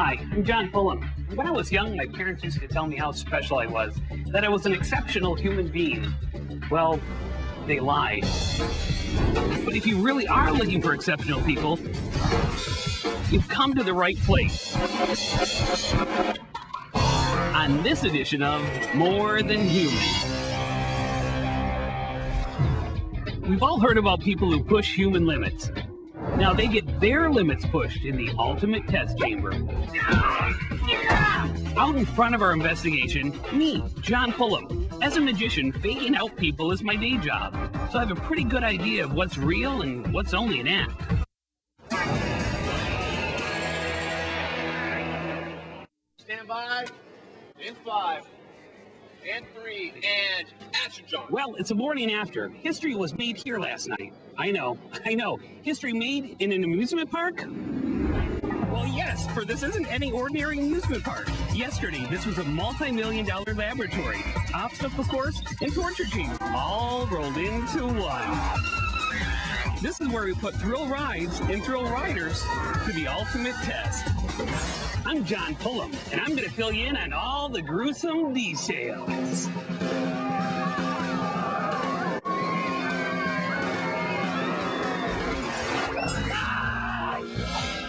Hi, I'm John Pullum. When I was young, my parents used to tell me how special I was, that I was an exceptional human being. Well, they lied. But if you really are looking for exceptional people, you've come to the right place. On this edition of More Than Human. We've all heard about people who push human limits. Now they get their limits pushed in the ultimate test chamber. Out in front of our investigation, me, John Pullum. As a magician, faking out people is my day job, so I have a pretty good idea of what's real and what's only an act. Stand by. In 5, and 3, and action, John. Well, it's a morning after. History was made here last night. I know. History made in an amusement park? Well, yes, for this isn't any ordinary amusement park. Yesterday, this was a multi-million-dollar laboratory. Obstacle course and torture chamber, all rolled into one. This is where we put thrill rides and thrill riders to the ultimate test. I'm John Pullum, and I'm going to fill you in on all the gruesome details.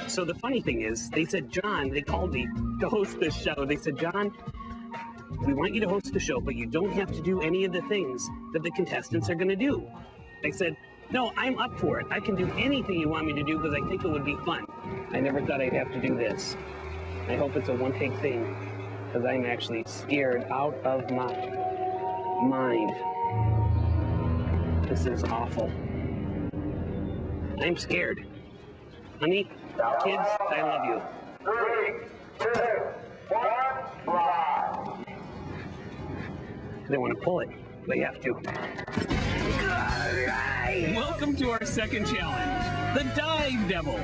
So the funny thing is, they said, John, they called me to host this show. They said, John, we want you to host the show, but you don't have to do any of the things that the contestants are going to do. I said, no, I'm up for it. I can do anything you want me to do because I think it would be fun. I never thought I'd have to do this. I hope it's a one-take thing because I'm actually scared out of my mind. This is awful. I'm scared. Honey, kids, I love you. 3, 2, 1, fly. They want to pull it. They have to. Welcome to our second challenge, the Dive Devil.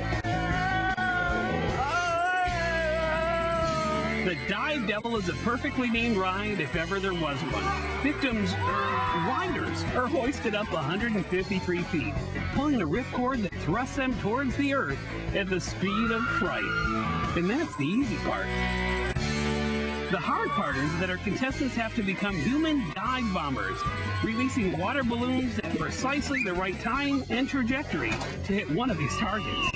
The Dive Devil is a perfectly named ride if ever there was one. Victims, riders, are hoisted up 153 feet, pulling a ripcord that thrusts them towards the earth at the speed of fright. And that's the easy part. The hard part is that our contestants have to become human dive bombers, releasing water balloons at precisely the right time and trajectory to hit one of these targets.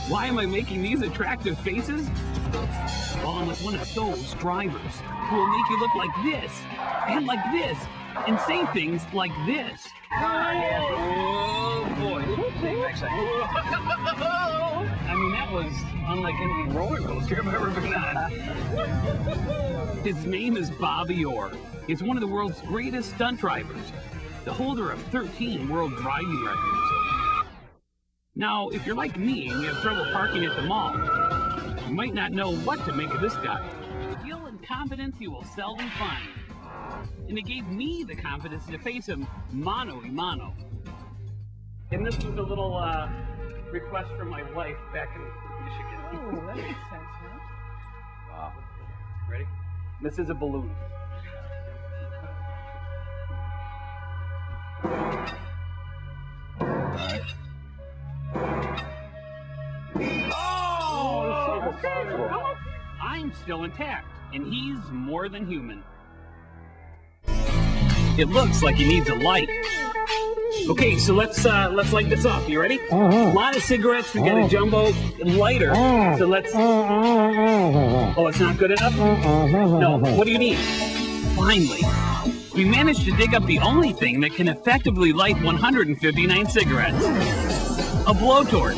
Why am I making these attractive faces? Well, I'm like one of those drivers who will make you look like this, and say things like this. Oh, boy. I mean, that was unlike any roller coaster I've ever been on. His name is Bobby Orr. He's one of the world's greatest stunt drivers, the holder of 13 world driving records. Now, if you're like me and you have trouble parking at the mall, you might not know what to make of this guy. Skill and confidence you will seldom find. And it gave me the confidence to face him mano-a-mano. And this was a little request from my wife back in Michigan. Oh, that makes sense, huh? Wow. Ready? This is a balloon. Oh! I'm still intact, and he's more than human. It looks like he needs a light. Okay, so let's light this up. You ready? A lot of cigarettes. We got a jumbo lighter. So let's. Oh, it's not good enough? No. What do you need? Finally, we managed to dig up the only thing that can effectively light 159 cigarettes. A blowtorch.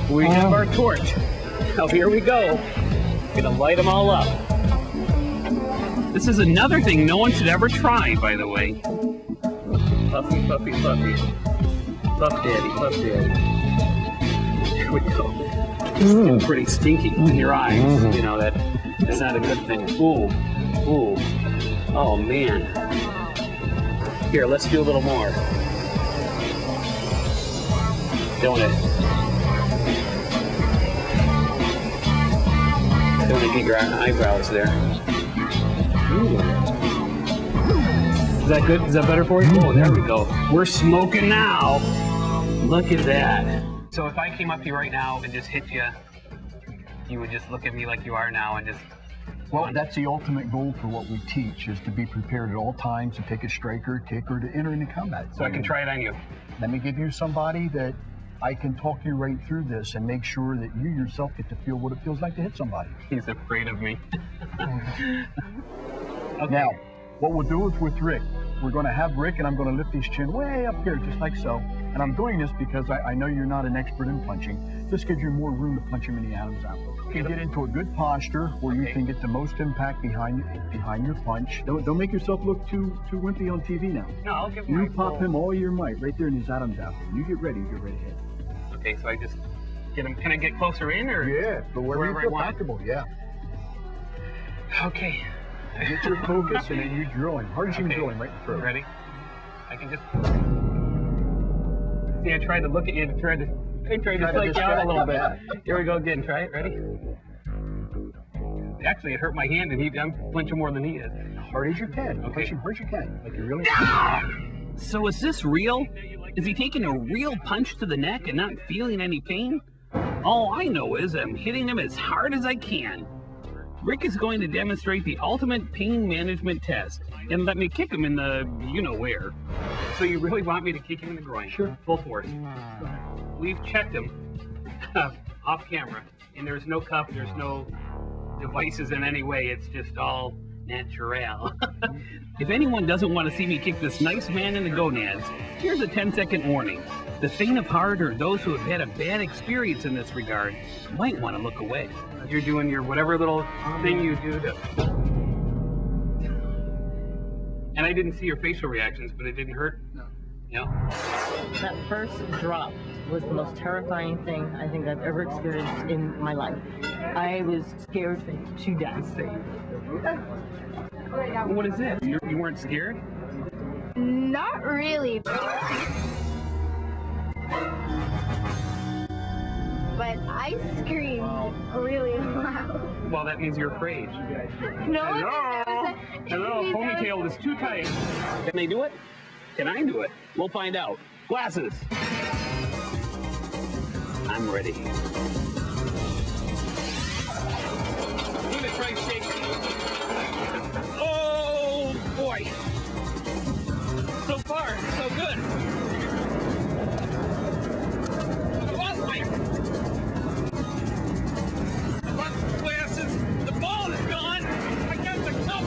We have our torch. Now here we go. Gonna light them all up. This is another thing no one should ever try, by the way. Puffy, puffy, puffy. Puff daddy, puff daddy. Here we go. It's getting pretty stinky in your eyes. You know, that's not a good thing. Ooh. Ooh. Oh, man. Here, let's do a little more. Don't it? Don't it get your eyebrows there? Ooh. Is that good? Is that better for you? Oh, there we go. We're smoking now. Look at that. So if I came up to you right now and just hit you, you would just look at me like you are now and just... Well, that's the ultimate goal for what we teach, is to be prepared at all times to take a strike or a kick or to enter into combat. So I can try it on you. Let me give you somebody that I can talk you right through this and make sure that you yourself get to feel what it feels like to hit somebody. He's afraid of me. Okay. Now, what we'll do is with Rick, we're going to have Rick and I'm going to lift his chin way up here, just like so. And I'm doing this because I know you're not an expert in punching. This gives you more room to punch him in the Adam's apple. You get into a good posture where you can get the most impact behind your punch. Don't make yourself look too wimpy on TV now. No, I'll give You pop him all your might right there in his Adam's apple. You get ready to hit. Okay, so I just get him. Can I get closer in, or? Yeah, but wherever you feel I want. comfortable, yeah. Okay. Get your focus and then you drill him. Hard as you can drill him right in the throat. Ready? I can just... See, I tried to look at you and tried to psych you out a little bit. Here we go again. Try it. Ready? Actually, it hurt my hand, and I'm flinching more than he is. Hard as you can. Okay. Push him hard as you can. Like you really. So is this real? Is he taking a real punch to the neck and not feeling any pain? All I know is I'm hitting him as hard as I can. Rick is going to demonstrate the ultimate pain management test and let me kick him in the you-know-where. So you really want me to kick him in the groin? Sure. Full force. We've checked him off camera, and there's no cuff, there's no devices in any way. It's just all natural. If anyone doesn't want to see me kick this nice man in the gonads, here's a 10-second warning. The faint of heart or those who have had a bad experience in this regard might want to look away. You're doing your whatever little thing you do to... And I didn't see your facial reactions, but it didn't hurt? No. No? That first drop was the most terrifying thing I think I've ever experienced in my life. I was scared to death. What is this? You weren't scared? Not really. But I screamed really loud. Well, that means you're afraid. No. Hello, ponytail is too tight. Can they do it? Can I do it? We'll find out. Glasses. I'm ready. I'm gonna try shaking. Oh boy. So far, so good. I lost my glasses. The ball is gone. I got the cup.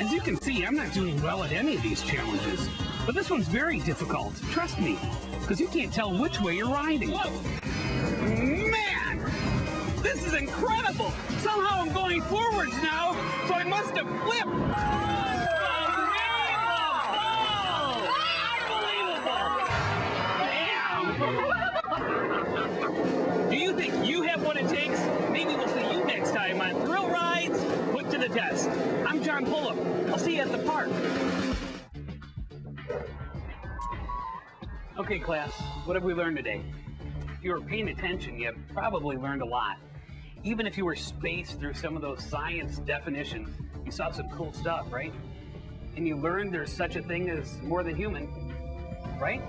As you can see, I'm not doing well at any of these challenges. But this one's very difficult. Trust me. Because you can't tell which way you're riding. Man! This is incredible! Somehow I'm going forwards now, so I must have flipped. Unbelievable! Do you think you have what it takes? Maybe we'll see you next time on Thrill Rides Put to the Test. I'm John Pullum. I'll see you at the park. Okay, class, what have we learned today? If you were paying attention, you probably learned a lot. Even if you were spaced through some of those science definitions, you saw some cool stuff, right? And you learned there's such a thing as more than human, right?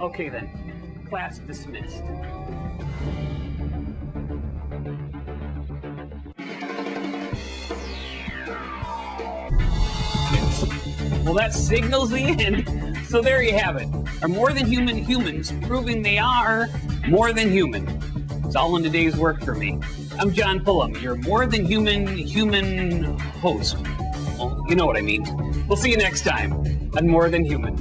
Okay then, class dismissed. Well, that signals the end. So there you have it. Are more than human humans proving they are more than human. It's all in today's work for me. I'm John Pullum, your more than human host. Well, you know what I mean. We'll see you next time on More Than Human.